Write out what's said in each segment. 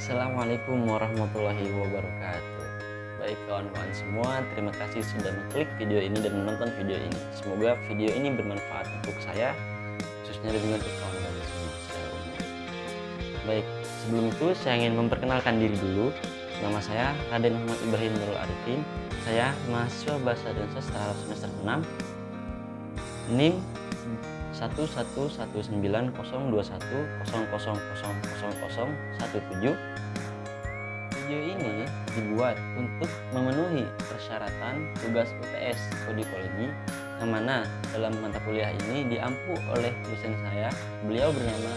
Assalamualaikum warahmatullahi wabarakatuh. Baik kawan-kawan semua, terima kasih sudah mengklik video ini dan menonton video ini. Semoga video ini bermanfaat untuk saya, khususnya dan juga untuk kawan-kawan semua secara umum. Baik, sebelum itu saya ingin memperkenalkan diri dulu. Nama saya Raden Muhammad Ibrahim Nurul Arifin. Saya mahasiswa Bahasa dan Sastra semester 6. NIM 1119021000017. Video ini dibuat untuk memenuhi persyaratan tugas UTS Kodikologi, yang mana dalam mata kuliah ini diampu oleh dosen saya. Beliau bernama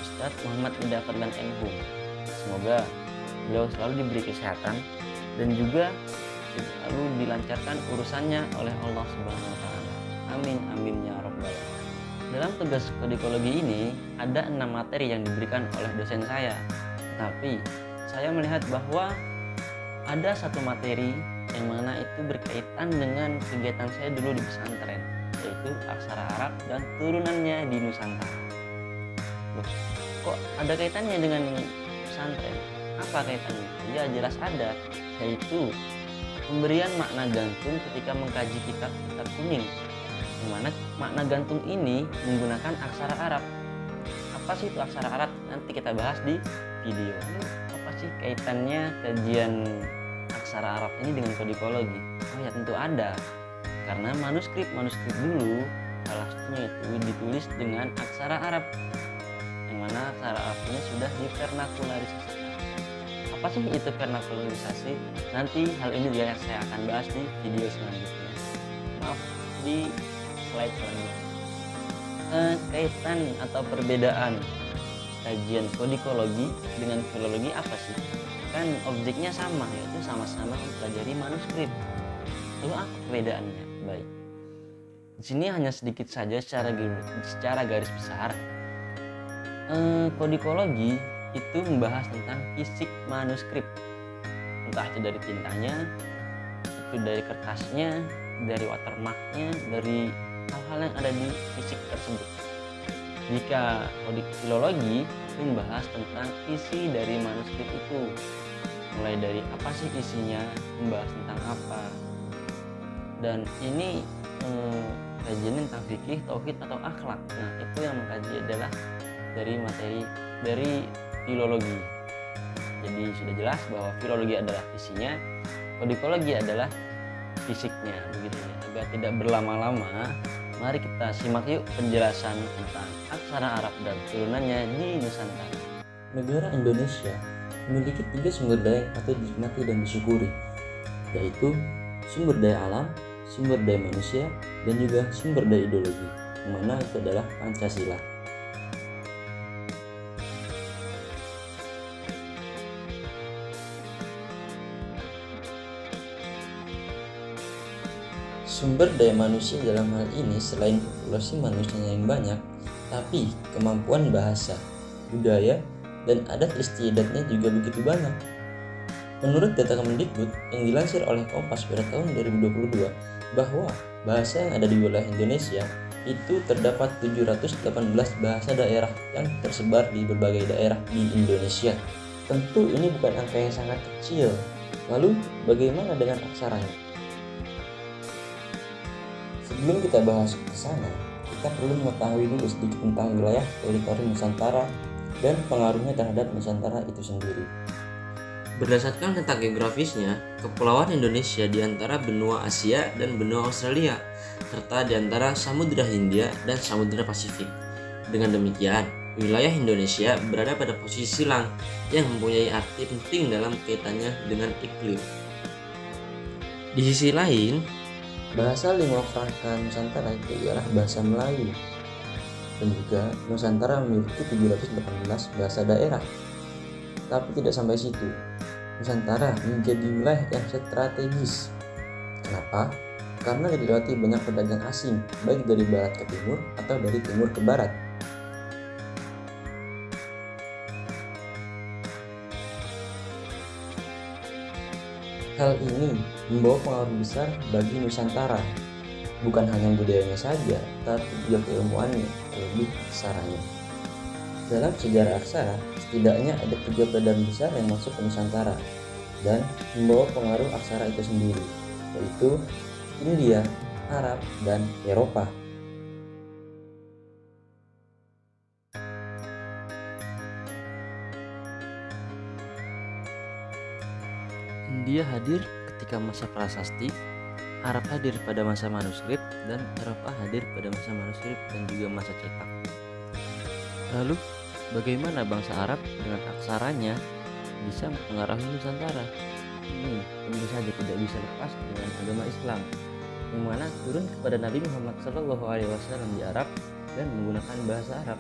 Ustadz Muhammad Ida Fadlan MHu. Semoga beliau selalu diberi kesehatan dan juga selalu dilancarkan urusannya oleh Allah Subhanahu wa Ta'ala. Amin amin ya rabbal alamin. Dalam tugas kodikologi ini ada 6 materi yang diberikan oleh dosen saya, tapi saya melihat bahwa ada satu materi yang mana itu berkaitan dengan kegiatan saya dulu di pesantren, yaitu aksara Arab dan turunannya di Nusantara. Loh, kok ada kaitannya dengan pesantren? Apa kaitannya? Ya jelas ada, yaitu pemberian makna gantung ketika mengkaji kitab kuning, yang mana makna gantung ini menggunakan aksara Arab. Apa sih itu aksara Arab? Nanti kita bahas di video. Apa sih kaitannya kajian aksara Arab ini dengan kodikologi? Oh ya tentu ada, karena manuskrip dulu salah satunya itu ditulis dengan aksara Arab, yang mana aksara Arab ini sudah divernakularisasi. Apa sih itu vernakularisasi? Nanti hal ini juga saya akan bahas di video selanjutnya. Maaf, di slide selanjutnya. Kaitan atau perbedaan kajian kodikologi dengan filologi apa sih? Kan objeknya sama, yaitu sama-sama mempelajari manuskrip. Lalu apa perbedaannya? Baik, di sini hanya sedikit saja secara garis besar. Kodikologi itu membahas tentang fisik manuskrip, entah itu dari tintanya, itu dari kertasnya, dari watermarknya, dari hal-hal yang ada di fisik tersebut. Jika filologi itu membahas tentang isi dari manuskrip itu, mulai dari apa sih isinya, membahas tentang apa, dan ini kajian tentang fikih, tauhid atau akhlak. Nah itu yang mengkaji adalah dari materi dari filologi. Jadi sudah jelas bahwa filologi adalah isinya, kodikologi adalah fisiknya, begitu ya. Agar tidak berlama-lama, mari kita simak yuk penjelasan tentang aksara Arab dan turunannya di Nusantara. Negara Indonesia memiliki 3 sumber daya yang patut dinikmati dan disyukuri, yaitu sumber daya alam, sumber daya manusia, dan juga sumber daya ideologi, yang mana itu adalah Pancasila. Sumber daya manusia dalam hal ini selain populasi manusianya yang banyak, tapi kemampuan bahasa, budaya, dan adat istiadatnya juga begitu banyak. Menurut data Kemendikbud yang dilansir oleh Kompas pada tahun 2022, bahwa bahasa yang ada di wilayah Indonesia itu terdapat 718 bahasa daerah yang tersebar di berbagai daerah di Indonesia. Tentu ini bukan angka yang sangat kecil. Lalu bagaimana dengan aksaranya? Sebelum kita bahas ke sana, kita perlu mengetahui dulu sedikit tentang wilayah teritori Nusantara dan pengaruhnya terhadap Nusantara itu sendiri. Berdasarkan letak geografisnya, kepulauan Indonesia di antara benua Asia dan benua Australia, serta di antara Samudra Hindia dan Samudra Pasifik. Dengan demikian, wilayah Indonesia berada pada posisi silang yang mempunyai arti penting dalam kaitannya dengan iklim. Di sisi lain, bahasa lingua franca Nusantara itu ialah bahasa Melayu, dan juga Nusantara memiliki 718 bahasa daerah. Tapi tidak sampai situ, Nusantara menjadi wilayah yang strategis. Kenapa? Karena dilewati banyak pedagang asing, baik dari barat ke timur atau dari timur ke barat. Hal ini membawa pengaruh besar bagi Nusantara, bukan hanya budayanya saja, tapi juga keilmuannya, terlebih aksaranya. Dalam sejarah aksara, setidaknya ada 3 peradaban besar yang masuk ke Nusantara dan membawa pengaruh aksara itu sendiri, yaitu India, Arab, dan Eropa. India hadir ketika masa prasasti, Arab hadir pada masa manuskrip, dan Eropa hadir pada masa manuskrip dan juga masa cetak. Lalu, bagaimana bangsa Arab dengan aksaranya bisa mempengaruhi Nusantara? Ini tentu saja tidak bisa lepas dengan agama Islam, yang mana turun kepada Nabi Muhammad SAW di Arab dan menggunakan bahasa Arab.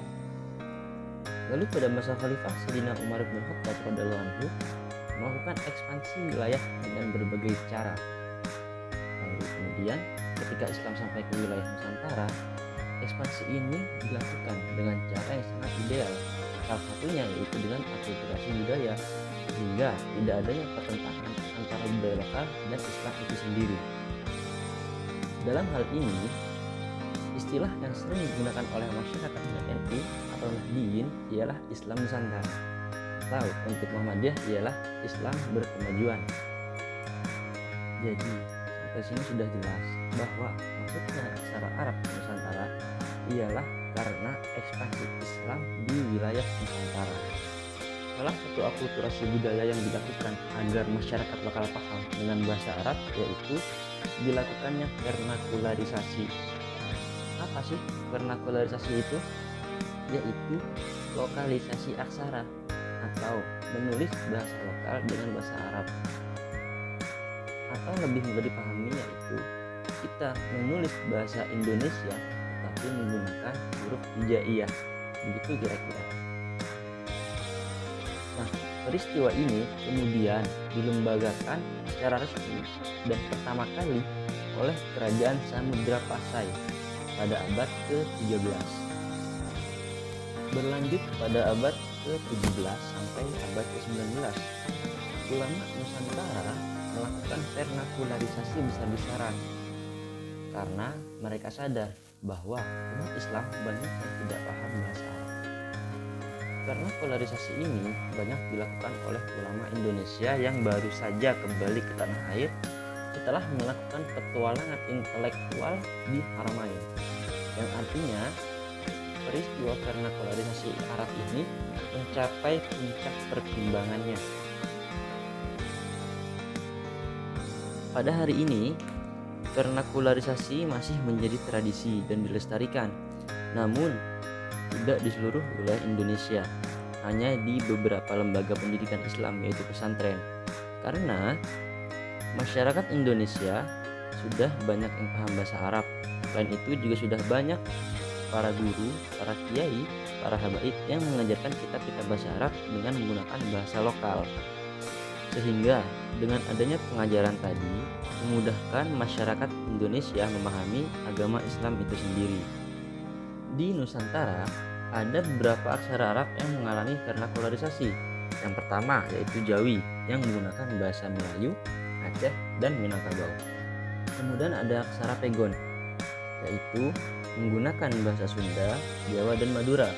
Lalu pada masa Khalifah Sayyidina Umar bin Khattab radhiyallahu anhu melakukan ekspansi wilayah dengan berbagai cara. Lalu kemudian ketika Islam sampai ke wilayah Nusantara, ekspansi ini dilakukan dengan cara yang sangat ideal. Salah satunya yaitu dengan akulturasi budaya, sehingga tidak adanya pertentangan antara budaya lokal dan Islam itu sendiri. Dalam hal ini, istilah yang sering digunakan oleh masyarakat NU atau Nahdliyin ialah Islam Nusantara, atau untuk Muhammadiyah ialah Islam berkemajuan. Jadi sampai sini sudah jelas bahwa maksudnya aksara Arab Nusantara ialah karena ekspansi Islam di wilayah Nusantara. Salah satu akulturasi budaya yang dilakukan agar masyarakat lokal paham dengan bahasa Arab yaitu dilakukannya vernakularisasi. Apa sih vernakularisasi itu? Yaitu lokalisasi aksara atau menulis bahasa lokal dengan bahasa Arab. Atau lebih mudah dipahami yaitu kita menulis bahasa Indonesia tapi menggunakan huruf hijaiyah. Begitu kira-kira. Nah, peristiwa ini kemudian dilembagakan secara resmi dan pertama kali oleh Kerajaan Samudra Pasai pada abad ke-13. Berlanjut pada abad ke-17 sampai abad ke-19, ulama Nusantara melakukan vernakularisasi besar-besaran karena mereka sadar bahwa umat Islam banyak yang tidak paham bahasa Arab. Karena polarisasi ini banyak dilakukan oleh ulama Indonesia yang baru saja kembali ke tanah air setelah melakukan petualangan intelektual di Haramain, yang artinya peristiwa vernakularisasi Arab ini mencapai puncak perkembangannya. Pada hari ini, vernakularisasi masih menjadi tradisi dan dilestarikan, namun tidak di seluruh wilayah Indonesia, hanya di beberapa lembaga pendidikan Islam yaitu pesantren. Karena masyarakat Indonesia sudah banyak yang paham bahasa Arab. Selain itu juga sudah banyak para guru, para kiai, para habaib yang mengajarkan kitab-kitab bahasa Arab dengan menggunakan bahasa lokal. Sehingga dengan adanya pengajaran tadi memudahkan masyarakat Indonesia memahami agama Islam itu sendiri. Di Nusantara ada beberapa aksara Arab yang mengalami vernakularisasi. Yang pertama yaitu Jawi yang menggunakan bahasa Melayu, Aceh, dan Minangkabau. Kemudian ada aksara Pegon yaitu menggunakan bahasa Sunda, Jawa, dan Madura.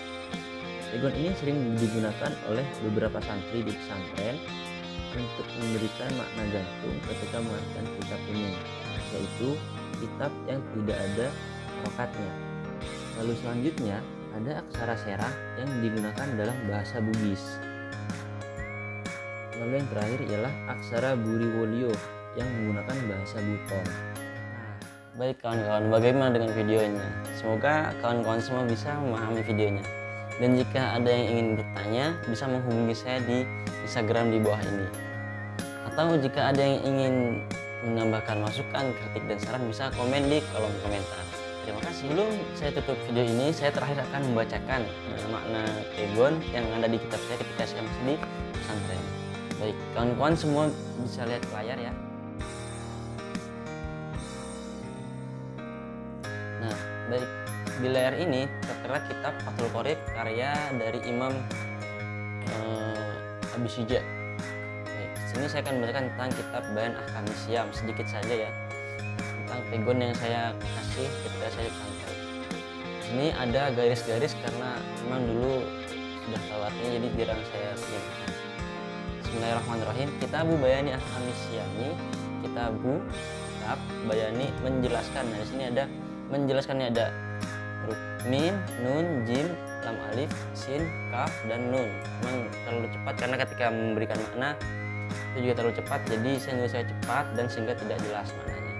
Pegon ini sering digunakan oleh beberapa santri di pesantren untuk memberikan makna gantung ketika mengajarkan kitab kuning, yaitu kitab yang tidak ada harokatnya. Lalu selanjutnya ada aksara Serah yang digunakan dalam bahasa Bugis. Lalu yang terakhir ialah aksara Buriwolyo yang menggunakan bahasa Buton. Baik kawan-kawan, bagaimana dengan videonya? Semoga kawan-kawan semua bisa memahami videonya. Dan jika ada yang ingin bertanya, bisa menghubungi saya di Instagram di bawah ini. Atau jika ada yang ingin menambahkan masukan, kritik, dan saran, bisa komen di kolom komentar. Terima kasih. Sebelum saya tutup video ini, saya terakhir akan membacakan makna Pegon yang ada di kitab saya ketika saya masih di pesantren. Baik, kawan-kawan semua bisa lihat ke layar ya. Nah, baik, di layar ini tertera kitab Fathul Qorib karya dari Imam Abi Syuja. Baik, sini saya akan membacakan tentang kitab Bayan Ahkami Syam sedikit saja ya, tentang Pegon yang saya kasih ketika saya pesantren. Sini ada garis-garis karena memang dulu sudah tahu artinya, jadi jarang saya terjemahkan. Bismillahirrahmanirrahim. Kitabu Bayani Ahkamis Syami. Kitabu kitab Bayani menjelaskan. Nah, di sini ada menjelaskannya, ada huruf mim, nun, jim, lam alif, sin, kaf, dan nun. Memang terlalu cepat karena ketika memberikan makna itu juga terlalu cepat, jadi saya nulisnya cepat dan sehingga tidak jelas maknanya.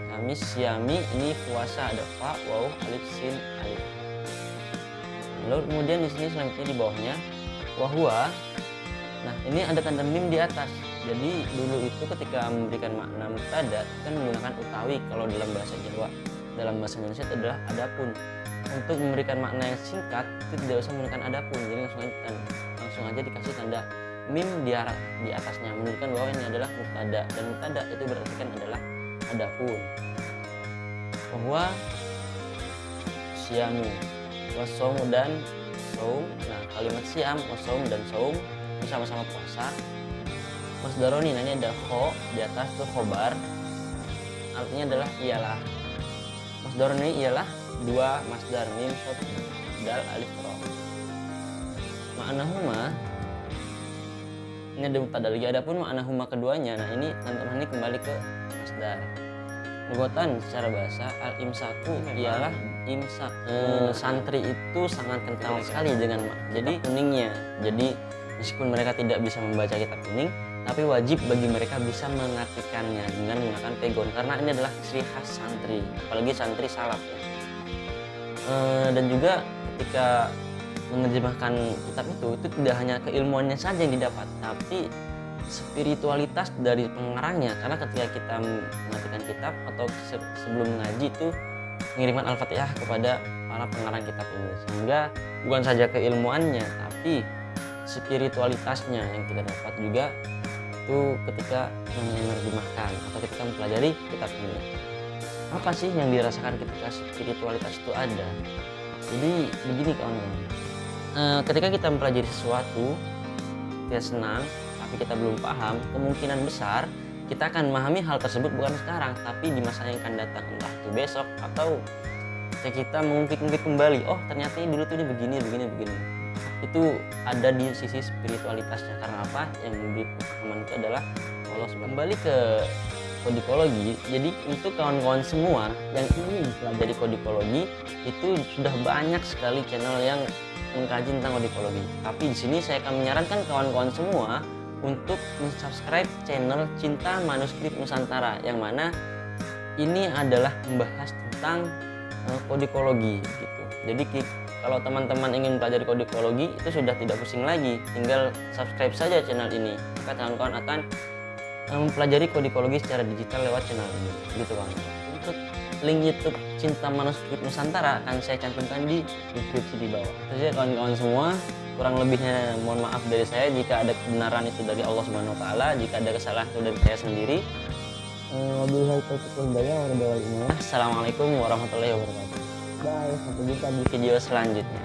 Kamis Syami ini puasa, ada fa, waw, alif, sin, alif. Lalu kemudian di sini selanjutnya di bawahnya wahwa. Nah, ini ada tanda mim di atas. Jadi dulu itu ketika memberikan makna mubtada kan menggunakan utawi kalau dalam bahasa Jawa. Dalam bahasa Indonesia itu adalah adapun. Untuk memberikan makna yang singkat itu tidak usah menggunakan adapun. Jadi langsung aja dikasih tanda mim di atasnya, menunjukkan bahwa ini adalah mubtada, dan mubtada itu berarti kan adalah adapun. Bahwa syamu, wasom dan saum. Nah, kalimat siam, wasom dan saum sama-sama puasa. Masdaroni, nah ini ada kho di atas tuh khobar, artinya adalah ialah. Masdaroni ialah dua masdar, mim, sod, dal, alif, ro. Ma'nahuma, ini ada mubtada lagi. Adapun ma'nahuma keduanya, nah ini teman-teman ini kembali ke masdar. Lughatan secara bahasa, al-imsaku ialah imsak. Santri itu sangat kental sekali dengan jadi kuningnya. Jadi meskipun mereka tidak bisa membaca kitab kuning, tapi wajib bagi mereka bisa mengartikannya dengan menggunakan pegon, karena ini adalah ciri khas santri, apalagi santri salaf ya. Dan juga ketika menerjemahkan kitab itu tidak hanya keilmuannya saja yang didapat, tapi spiritualitas dari pengarangnya. Karena ketika kita mengartikan kitab atau sebelum mengaji itu mengirimkan Al-Fatihah kepada para pengarang kitab ini, sehingga bukan saja keilmuannya tapi spiritualitasnya yang kita dapat juga itu ketika menerjemahkan atau ketika mempelajari kitab ini. Apa sih yang dirasakan ketika spiritualitas itu ada? Jadi begini kawan-kawan, ketika kita mempelajari sesuatu, kita senang tapi kita belum paham, kemungkinan besar kita akan memahami hal tersebut bukan sekarang, tapi di masa yang akan datang, entah itu besok atau kita mengungkit-ungkit kembali, oh ternyata ini dulu tuh ini begini. Itu ada di sisi spiritualitasnya. Karena apa? Yang memberi pemahaman itu adalah Allah. Kembali ke kodikologi. Jadi untuk kawan-kawan semua yang ingin mempelajari kodikologi, itu sudah banyak sekali channel yang mengkaji tentang kodikologi. Tapi di sini saya akan menyarankan kawan-kawan semua untuk subscribe channel Cinta Manuskrip Nusantara, yang mana ini adalah membahas tentang kodikologi gitu. Jadi kalau teman-teman ingin mempelajari kodikologi itu sudah tidak pusing lagi, tinggal subscribe saja channel ini, maka kawan-kawan akan mempelajari kodikologi secara digital lewat channel ini, gitu kan. Untuk link YouTube Cinta Manuskrip Nusantara akan saya cantumkan di deskripsi di bawah. Terus ya kawan-kawan semua, kurang lebihnya mohon maaf dari saya jika ada kebenaran itu dari Allah Subhanahu wa taala, jika ada kesalahan itu dari saya sendiri. Wabillahi taufiq wal hidayah. Assalamualaikum warahmatullahi wabarakatuh. Bye, sampai jumpa di video selanjutnya.